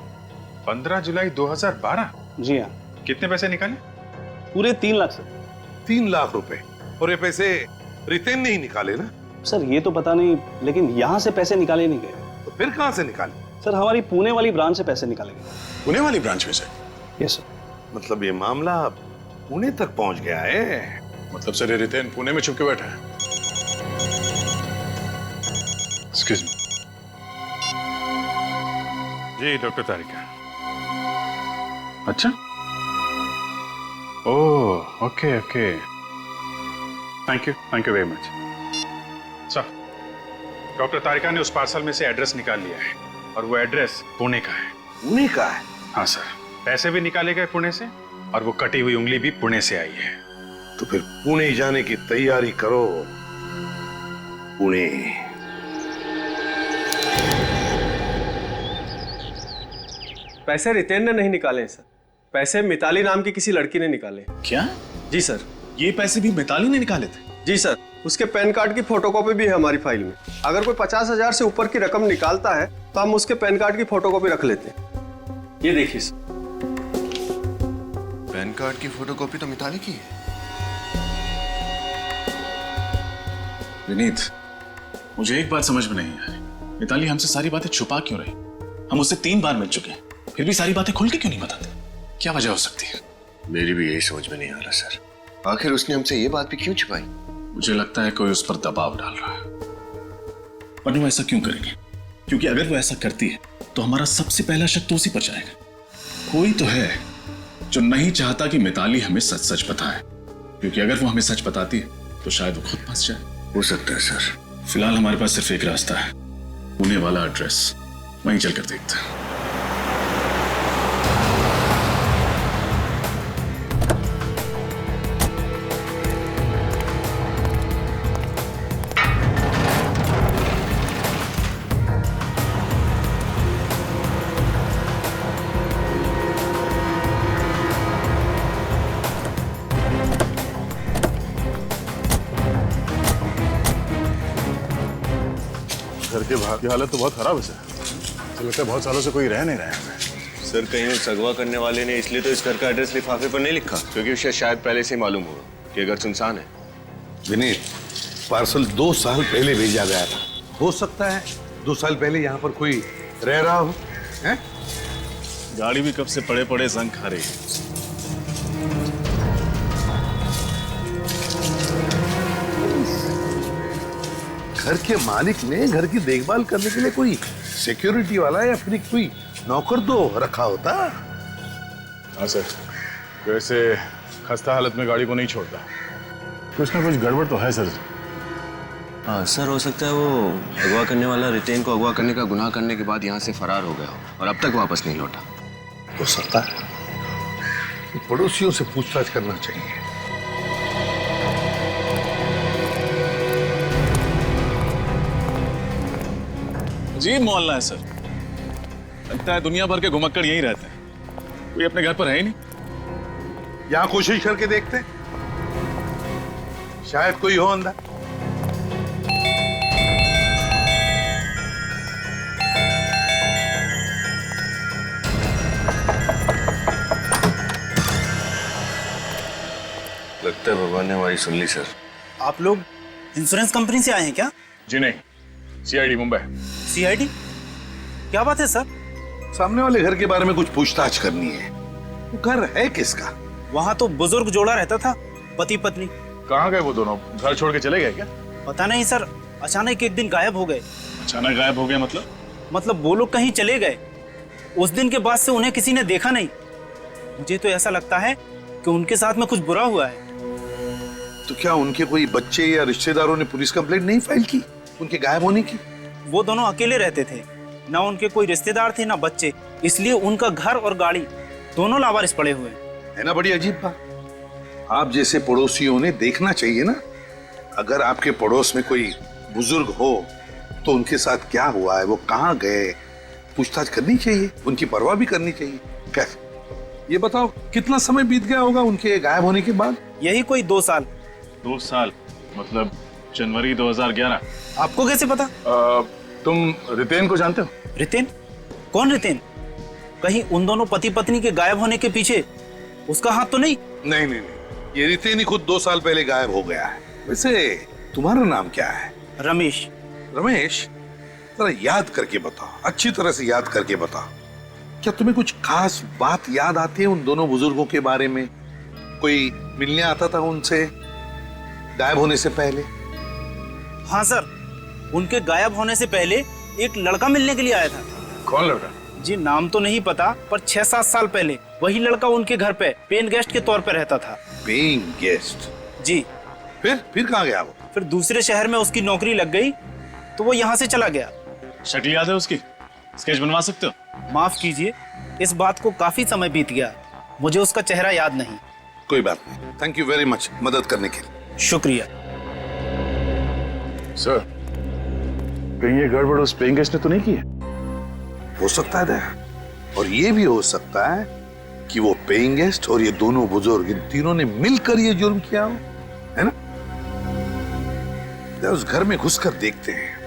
Speaker 10: 15 जुलाई 2012?
Speaker 13: जी हाँ।
Speaker 10: कितने पैसे निकाले?
Speaker 13: पूरे 3 लाख सर।
Speaker 2: 3 लाख रुपए? और ये पैसे रितेन ने ही निकाले ना?
Speaker 13: सर, ये तो पता नहीं, लेकिन यहाँ से पैसे निकाले नहीं गए।
Speaker 2: तो फिर कहाँ से निकाले?
Speaker 13: सर, हमारी पुणे वाली ब्रांच से पैसे निकाले गए।
Speaker 3: पुणे वाली ब्रांच में से?
Speaker 13: Yes sir.
Speaker 2: मतलब ये मामला पुणे तक पहुंच गया है?
Speaker 3: मतलब सर, रितेन पुणे में छुप के बैठा है? Excuse me.
Speaker 10: जी डॉक्टर तारिका। अच्छा, oh okay okay, thank you very much. Sir, doctor Tarika ने उस पार्सल में से एड्रेस निकाल लिया है और वो एड्रेस पुणे का है।
Speaker 2: पुणे का है?
Speaker 10: हाँ सर, पैसे भी निकाले गए पुणे से और वो कटी हुई उंगली भी पुणे से आई है।
Speaker 2: तो फिर पुणे जाने की तैयारी करो। पुणे।
Speaker 12: पैसे रितेन ने नहीं निकाले सर, पैसे मिताली नाम की किसी लड़की ने निकाले।
Speaker 3: क्या?
Speaker 12: जी सर।
Speaker 3: ये पैसे भी मिताली ने निकाले थे?
Speaker 12: जी सर, उसके पैन कार्ड की फोटोकॉपी भी है हमारी फाइल में। अगर कोई 50,000 से ऊपर की रकम निकालता है तो हम उसके पैन कार्ड की फोटोकॉपी रख लेते हैं। ये देखिए सर।
Speaker 7: पैन कार्ड की फोटोकॉपी तो मिताली की है।
Speaker 3: विनीत, मुझे एक बात समझ में नहीं आ रही, मिताली हमसे सारी बातें छुपा क्यों रही? हम उससे 3 बार मिल चुके हैं, फिर भी सारी बातें खुल के क्यों नहीं बताते? क्या वजह हो सकती है?
Speaker 7: मेरी भी यही समझ में नहीं आ रहा सर, आखिर उसने हमसे ये बात भी क्यों छिपाई?
Speaker 3: मुझे लगता है कोई उस पर दबाव डाल रहा है। पर वो ऐसा क्यों करेंगे? क्योंकि अगर वो ऐसा करती है तो हमारा सबसे पहला शक तो उसी पर जाएगा। कोई तो है जो नहीं चाहता कि मिताली हमें सच सच बताए, क्योंकि अगर वो हमें सच बताती है तो शायद वो खुद फंस जाए।
Speaker 7: हो सकता है सर।
Speaker 3: फिलहाल हमारे पास सिर्फ एक रास्ता है, पुणे वाला एड्रेस, वहीं चलकर देखते हैं। घर के बाहर की हालत तो बहुत खराब है सर। तो लगता है बहुत सालों से कोई रह नहीं रहा है।
Speaker 7: सर, कहीं उस अगवा करने वाले ने इसलिए तो इस घर का एड्रेस लिफाफे पर नहीं लिखा क्योंकि उसे शायद पहले से मालूम होगा कि घर सुनसान है।
Speaker 2: विनीत, पार्सल 2 साल पहले भेजा गया था। हो सकता है 2 साल पहले यहाँ पर कोई रह रहा हो। हैं?
Speaker 3: गाड़ी भी कब से पड़े पड़े जंग खा रही है।
Speaker 2: घर के मालिक ने घर की देखभाल करने के लिए कोई सिक्योरिटी वाला या फिर कोई नौकर तो रखा होता।
Speaker 3: हाँ सर, वैसे खस्ता हालत में गाड़ी को नहीं छोड़ता। कुछ ना कुछ गड़बड़ तो है सर।
Speaker 7: हाँ सर, हो सकता है वो अगवा करने वाला रितेन को अगवा करने का गुनाह करने के बाद यहाँ से फरार हो गया हो और अब तक वापस नहीं लौटा।
Speaker 2: हो सकता है, पड़ोसियों से पूछताछ करना चाहिए।
Speaker 3: अजीब मोहल्ला है सर, लगता है दुनिया भर के घुमक्कड़ यहीं रहते हैं, कोई अपने घर पर है ही नहीं।
Speaker 2: यहां कोशिश करके देखते हैं, शायद कोई हो अंदर।
Speaker 7: लगता है भगवान ने हमारी सुन ली सर।
Speaker 6: आप लोग इंश्योरेंस कंपनी से आए हैं क्या?
Speaker 3: जी नहीं, सीआईडी मुंबई।
Speaker 6: सीआईडी? क्या बात है सर?
Speaker 2: सामने वाले घर के बारे में कुछ पूछताछ करनी है। वो घर है किसका?
Speaker 6: वहाँ तो बुजुर्ग जोड़ा रहता था, पति पत्नी।
Speaker 3: कहाँ गए वो दोनों? घर छोड़ के चले गए क्या?
Speaker 6: पता नहीं सर, अचानक एक दिन गायब हो गए।
Speaker 3: अचानक गायब हो गया
Speaker 6: मतलब वो लोग कहीं चले गए। उस दिन के बाद से उन्हें किसी ने देखा नहीं। मुझे तो ऐसा लगता है कि उनके साथ में कुछ बुरा हुआ है।
Speaker 2: तो क्या उनके कोई बच्चे या रिश्तेदारों ने पुलिस कंप्लेंट नहीं फाइल की उनके गायब होने की?
Speaker 6: वो दोनों अकेले रहते थे, ना उनके कोई रिश्तेदार थे ना बच्चे, इसलिए उनका घर और गाड़ी दोनों लावारिस पड़े हुए
Speaker 2: है ना। बड़ी अजीब बात। आप जैसे पड़ोसियों ने देखना चाहिए ना, अगर आपके पड़ोस में कोई बुजुर्ग हो तो उनके साथ क्या हुआ है, वो कहाँ गए, पूछताछ करनी चाहिए, उनकी परवाह भी करनी चाहिए। कैसे? ये बताओ कितना समय बीत गया होगा उनके गायब होने के बाद?
Speaker 6: यही कोई 2 साल।
Speaker 3: 2 साल मतलब जनवरी 2011।
Speaker 6: आपको कैसे पता?
Speaker 3: तुम रितेन को जानते हो?
Speaker 6: रितेन? कौन रितेन? कहीं उन दोनों पति पत्नी के गायब होने के पीछे उसका हाथ तो नहीं?
Speaker 2: नहीं नहीं नहीं, ये रितेन ही खुद 2 साल पहले गायब हो गया है। वैसे तुम्हारा नाम क्या है?
Speaker 6: रमेश।
Speaker 2: रमेश, जरा याद करके बताओ, अच्छी तरह से याद करके बताओ। क्या तुम्हें कुछ खास बात याद आती है उन दोनों बुजुर्गों के बारे में? कोई मिलने आता था उनसे गायब होने से पहले?
Speaker 6: हाँ सर, उनके गायब होने से पहले एक लड़का मिलने के लिए आया था।
Speaker 3: कौन लड़का?
Speaker 6: जी नाम तो नहीं पता, पर 6-7 साल पहले वही लड़का उनके घर पे पेन गेस्ट के तौर पे रहता था।
Speaker 2: Paying guest?
Speaker 6: जी।
Speaker 2: फिर कहाँ गया वो?
Speaker 6: फिर दूसरे शहर में उसकी नौकरी लग गई तो वो यहाँ से चला गया।
Speaker 3: शक्ल याद है उसकी? स्केच बनवा सकते हो?
Speaker 6: माफ कीजिए, इस बात को काफी समय बीत गया, मुझे उसका चेहरा याद नहीं।
Speaker 2: कोई बात नहीं, थैंक यू वेरी मच मदद करने के लिए।
Speaker 6: शुक्रिया।
Speaker 3: सर, कहीं ये गड़बड़ उस पेइंग गेस्ट ने तो नहीं की है?
Speaker 2: हो सकता है दया, और ये भी हो सकता है कि वो पेइंग गेस्ट और ये दोनों बुजुर्ग, इन तीनों ने मिलकर ये जुर्म किया हो, है ना? उस घर में घुसकर देखते हैं।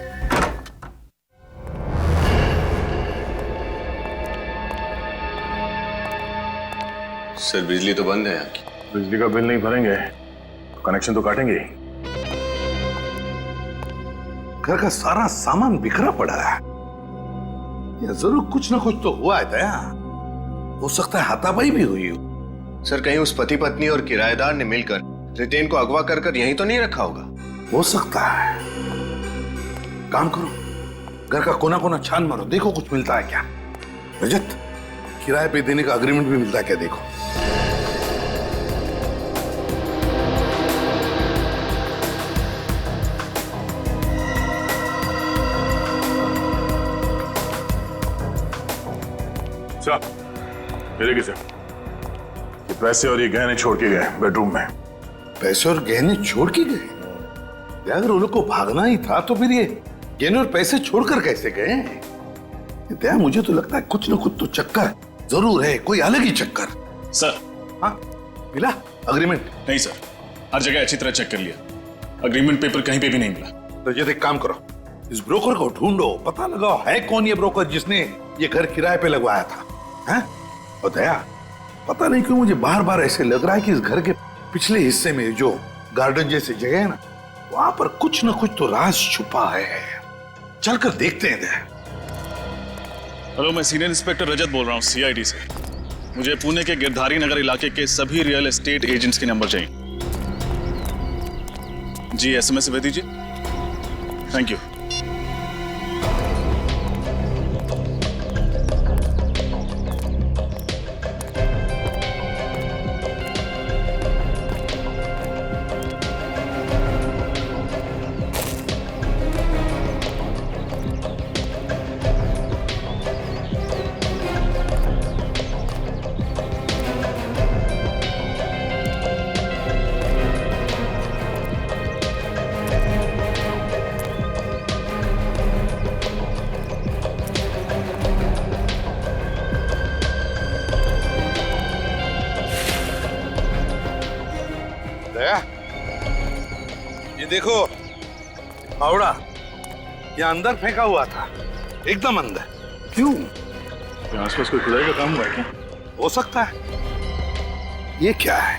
Speaker 7: सर बिजली तो बंद है यहाँ की।
Speaker 3: बिजली का बिल नहीं भरेंगे तो कनेक्शन तो काटेंगे ही।
Speaker 2: घर का सारा सामान बिखरा पड़ा है, या जरूर कुछ ना कुछ तो हुआ है दया। हो सकता है हाथापाई भी हुई हो।
Speaker 7: सर कहीं उस पति पत्नी और किराएदार ने मिलकर रितेन को अगवा कर यहीं तो नहीं रखा होगा?
Speaker 2: हो सकता है। काम करो, घर का कोना कोना छान मारो, देखो कुछ मिलता है क्या। रजत, किराए पे देने का अग्रीमेंट भी मिलता है क्या, देखो।
Speaker 3: मेरे किसे ये पैसे और ये गहने छोड़ के गए बेडरूम में।
Speaker 2: पैसे और गहने छोड़ के गए? अगर उन लोग को भागना ही था तो फिर ये गहने और पैसे छोड़कर कैसे गए? दया, मुझे तो लगता है कुछ ना कुछ तो चक्कर जरूर है, कोई अलग ही चक्कर।
Speaker 3: सर।
Speaker 2: हाँ, मिला अग्रीमेंट?
Speaker 3: नहीं सर, हर जगह अच्छी तरह चेक कर लिया, अग्रीमेंट पेपर कहीं पे भी नहीं मिला।
Speaker 2: तो ये एक काम करो, इस ब्रोकर को ढूंढो, पता लगाओ है कौन ये ब्रोकर जिसने ये घर किराए पे लगवाया था। हैं? और दया, पता नहीं क्यों मुझे बार बार ऐसे लग रहा है कि इस घर के पिछले हिस्से में जो गार्डन जैसी जगह है ना, वहां पर कुछ ना कुछ तो राज छुपा है। चलकर देखते हैं दया।
Speaker 3: हेलो, मैं सीनियर इंस्पेक्टर रजत बोल रहा हूँ सीआईडी से। मुझे पुणे के गिरधारी नगर इलाके के सभी रियल एस्टेट एजेंट्स के नंबर चाहिए। जी एसएमएस भेज दीजिए। Thank you.
Speaker 2: दया, ये देखो फावड़ा ये अंदर फेंका हुआ था, एकदम अंदर। क्यों?
Speaker 3: आसपास कोई खुदाई का काम हुआ है क्या?
Speaker 2: हो सकता है। ये क्या है?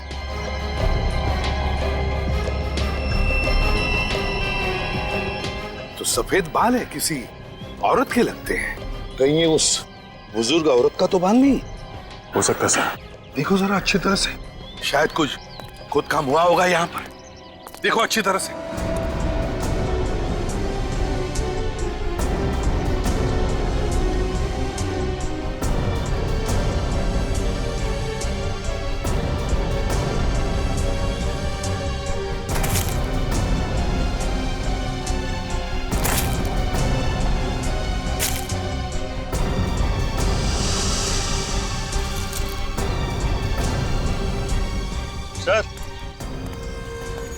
Speaker 2: तो सफेद बाल है, किसी औरत के लगते हैं। कहीं ये उस बुजुर्ग औरत का तो बाल नहीं
Speaker 3: हो सकता सर।
Speaker 2: देखो जरा अच्छी तरह से, शायद कुछ खुद काम हुआ होगा यहाँ पर। देखो अच्छी तरह से।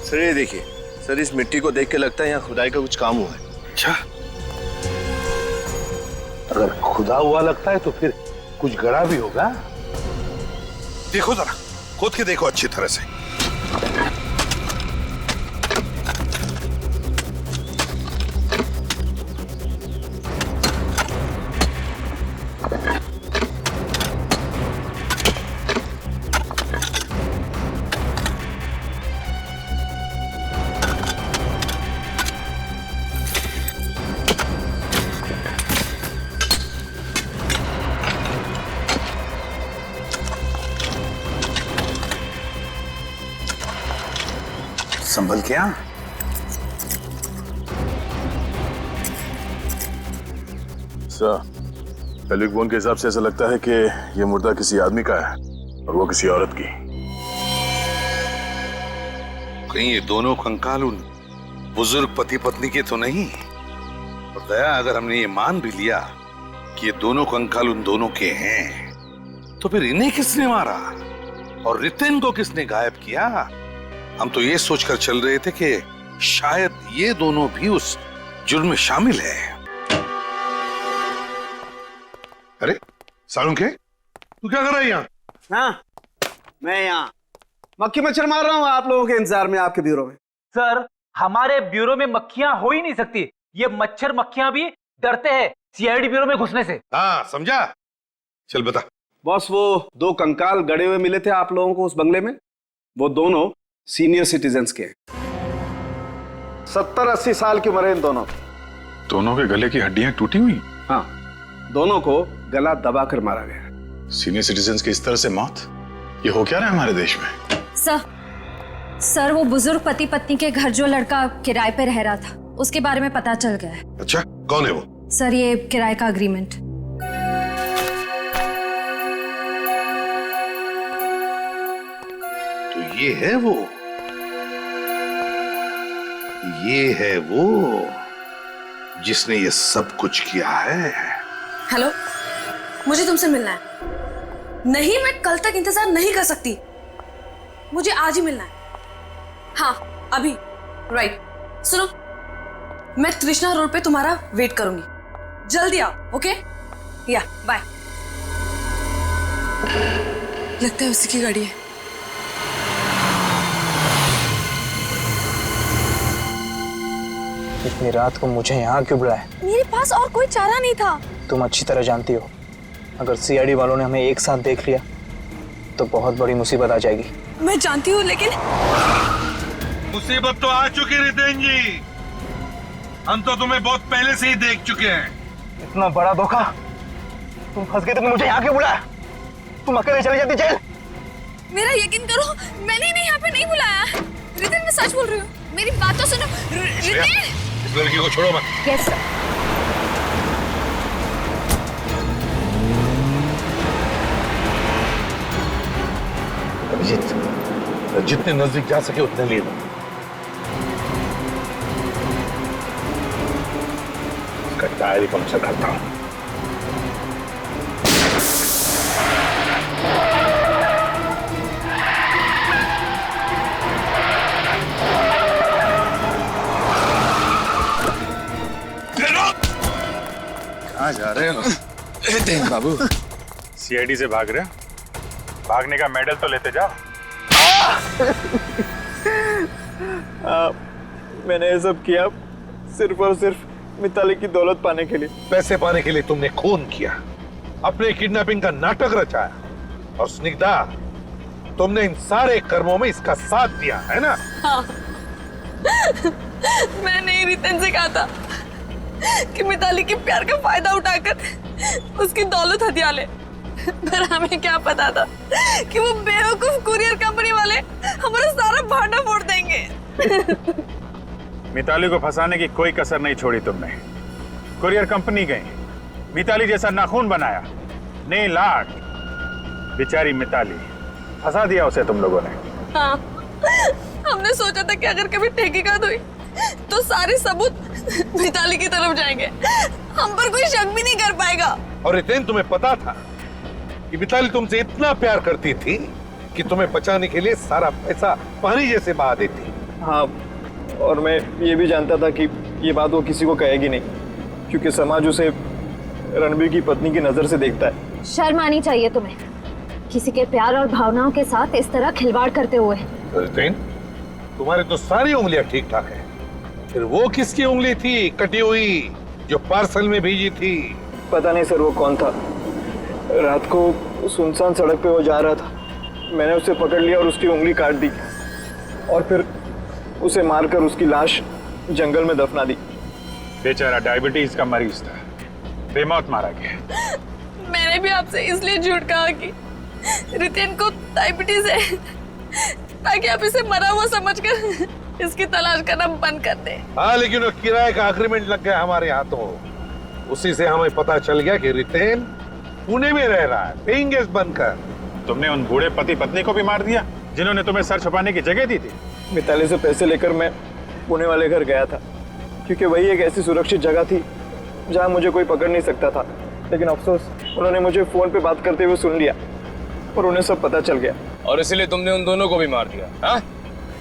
Speaker 7: सर ये देखिए सर, इस मिट्टी को देख के लगता है यहाँ खुदाई का कुछ काम हुआ है।
Speaker 2: अच्छा, अगर खुदा हुआ लगता है तो फिर कुछ गड़ा भी होगा। देखो जरा, खोद के देखो अच्छी तरह से। संभल क्या?
Speaker 3: सर, पेल्विक बोन के हिसाब से ऐसा लगता है कि ये मुर्दा किसी आदमी का है और वो किसी औरत की।
Speaker 2: कहीं ये दोनों कंकाल उन बुजुर्ग पति पत्नी के तो नहीं? और दया, अगर हमने ये मान भी लिया कि ये दोनों कंकाल उन दोनों के हैं, तो फिर इन्हें किसने मारा और रितेन को किसने गायब किया? हम तो ये सोचकर चल रहे थे कि शायद ये दोनों भी उस जुर्म में शामिल है। अरे सालुंखे, तू क्या कर रहा है यहाँ?
Speaker 6: हाँ, मैं यहाँ मक्खी मच्छर मार रहा हूँ आप लोगों के इंतजार में आपके ब्यूरो में। सर, हमारे ब्यूरो में मक्खियां हो ही नहीं सकती। ये मच्छर मक्खियां भी डरते हैं सीआईडी ब्यूरो में घुसने से।
Speaker 2: हाँ समझा। चल बता।
Speaker 12: बॉस, वो दो कंकाल गड़े हुए मिले थे आप लोगों को उस बंगले में, वो दोनों सीनियर सिटीजन्स के 70-80 साल की उम्र है इन दोनों।
Speaker 10: दोनों के गले की हड्डियां टूटी हुई?
Speaker 12: हाँ, दोनों को गला दबाकर मारा गया।
Speaker 3: सीनियर सिटीजन्स की इस तरह से मौत, ये हो क्या रहा है हमारे देश में?
Speaker 11: सर वो बुजुर्ग पति पत्नी के घर जो लड़का किराए पे रह रहा था, उसके बारे में पता चल गया है।
Speaker 2: अच्छा, कौन है वो?
Speaker 11: सर, ये किराए का अग्रीमेंट।
Speaker 2: तो ये है वो, ये है वो जिसने ये सब कुछ किया है।
Speaker 9: हेलो, मुझे तुमसे मिलना है। नहीं, मैं कल तक इंतजार नहीं कर सकती, मुझे आज ही मिलना है। हाँ अभी, राइट। सुनो, मैं तृष्णा रोड पे तुम्हारा वेट करूंगी, जल्दी आओ। ओके, या बाय। लगता है उसी की गाड़ी है।
Speaker 6: इतनी रात को मुझे यहाँ क्यों बुलाया?
Speaker 9: मेरे पास और कोई चारा नहीं था।
Speaker 6: तुम अच्छी तरह जानती हो, अगर सीआईडी वालों ने हमें एक साथ देख लिया तो बहुत बड़ी मुसीबत आ जाएगी।
Speaker 9: मैं जानती हूँ, लेकिन
Speaker 2: मुसीबत तो आ चुकी रितेन जी, हम तो तुम्हें बहुत पहले से ही देख चुके हैं।
Speaker 6: इतना बड़ा धोखा, तुम फंस गए। तुमने मुझे यहाँ क्यों बुलाया? तुम अकेले चली जाती जेल।
Speaker 9: मेरा यकीन करो, मैंने इन्हें यहाँ पे नहीं बुलाया। रितेन, मैं सच बोल रही हूँ, मेरी बात तो सुनो। रितेन,
Speaker 2: इस लड़की को छोड़ो मत।
Speaker 1: Yes sir.
Speaker 2: अभिजीत, जितने नजदीक जा सके उतने ले लो। इसका टायर ही पंक्चर करता हूं।
Speaker 10: कहाँ जा रहे हो
Speaker 3: बाबू?
Speaker 10: सीआईडी से भाग रहे हो? भागने का मेडल तो लेते जाओ।
Speaker 12: मैंने ये सब किया सिर्फ और सिर्फ मिताली की दौलत पाने के लिए।
Speaker 2: पैसे पाने के लिए तुमने खून किया, अपने किडनैपिंग का नाटक रचाया, और स्निग्धा, तुमने इन सारे कर्मों में इसका साथ दिया है ना?
Speaker 14: हाँ। मैंने ही रितेन से कहा था कि मिताली के प्यार का फायदा उठाकर उसकी दौलत हथिया ले, पर हमें क्या पता था कि वो बेवकूफ कुरियर कंपनी वाले हमारा सारा भांडा फोड़ देंगे।
Speaker 10: मिताली को फंसाने की कोई कसर नहीं छोड़ी तुमने। कुरियर कंपनी गई, मिताली जैसा नाखून बनाया, नहीं लाख, बेचारी मिताली, फंसा दिया उसे तुम लोगों ने।
Speaker 14: हाँ, हमने सोचा था कि अगर कभी तहकीकात हुई तो सारे सबूत मिताली की तरफ जाएंगे, हम पर कोई शक भी नहीं कर पाएगा।
Speaker 2: और रितेन, तुम्हें पता था कि मिताली तुमसे इतना प्यार करती थी कि तुम्हें बचाने के लिए सारा पैसा पानी जैसे बहा देती।
Speaker 12: हाँ, और मैं ये भी जानता था कि ये बात वो किसी को कहेगी नहीं, क्योंकि समाज उसे रणबीर की पत्नी की नजर से देखता है।
Speaker 1: शर्म आनी चाहिए तुम्हें, किसी के प्यार और भावनाओं के साथ इस तरह खिलवाड़ करते हुए।
Speaker 2: रितेन, तुम्हारे तो सारी उंगलियां ठीक ठाक है, फिर वो किसकी उंगली थी कटी हुई जो पार्सल में भेजी थी?
Speaker 12: पता नहीं सर वो कौन था। रात को सुनसान सड़क पे वो जा रहा था, मैंने उसे पकड़ लिया और उसकी उंगली काट दी, और फिर उसे मारकर उसकी लाश जंगल में दफना दी।
Speaker 10: बेचारा डायबिटीज का मरीज था, बेमौत मारा गया।
Speaker 14: मैंने भी आपसे इसलिए झूठ कहा कि रितेन को डायबिटीज है, ताकि आप इसे मरा हुआ समझकर इसकी तलाश करना बंद कर दे।
Speaker 2: हाँ, लेकिन वो किराए का अग्रीमेंट लग गया हमारे हाथों, उसी से हमें पता चल गया कि रितेन पुणे में रह रहा है, पेइंग गेस्ट बनकर।
Speaker 10: तुमने उन बूढ़े पति पत्नी को भी मार दिया जिन्होंने तुम्हें सर छुपाने की जगह दी थी।
Speaker 12: मिताली से पैसे लेकर मैं पुणे वाले घर गया था, क्योंकि वही एक ऐसी सुरक्षित जगह थी जहां मुझे कोई पकड़ नहीं सकता था। लेकिन अफसोस, उन्होंने मुझे फोन पे बात करते हुए सुन लिया और उन्हें सब पता चल गया।
Speaker 8: और इसलिए तुमने उन दोनों को भी मार दिया? हाँ?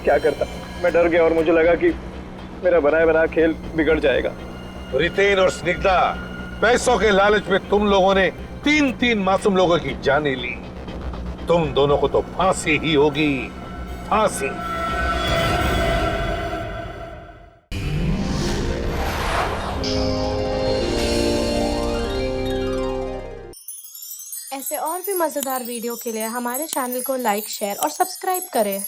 Speaker 12: क्या करता, मैं डर गया और मुझे लगा कि मेरा बनाया बना खेल बिगड़ जाएगा।
Speaker 2: रितेन और स्निग्धा, पैसों के लालच में तुम लोगों ने 3 मासूम लोगों की जानें ली। तुम दोनों को तो फांसी ही होगी, फांसी।
Speaker 15: ऐसे और भी मजेदार वीडियो के लिए हमारे चैनल को लाइक, शेयर और सब्सक्राइब करें।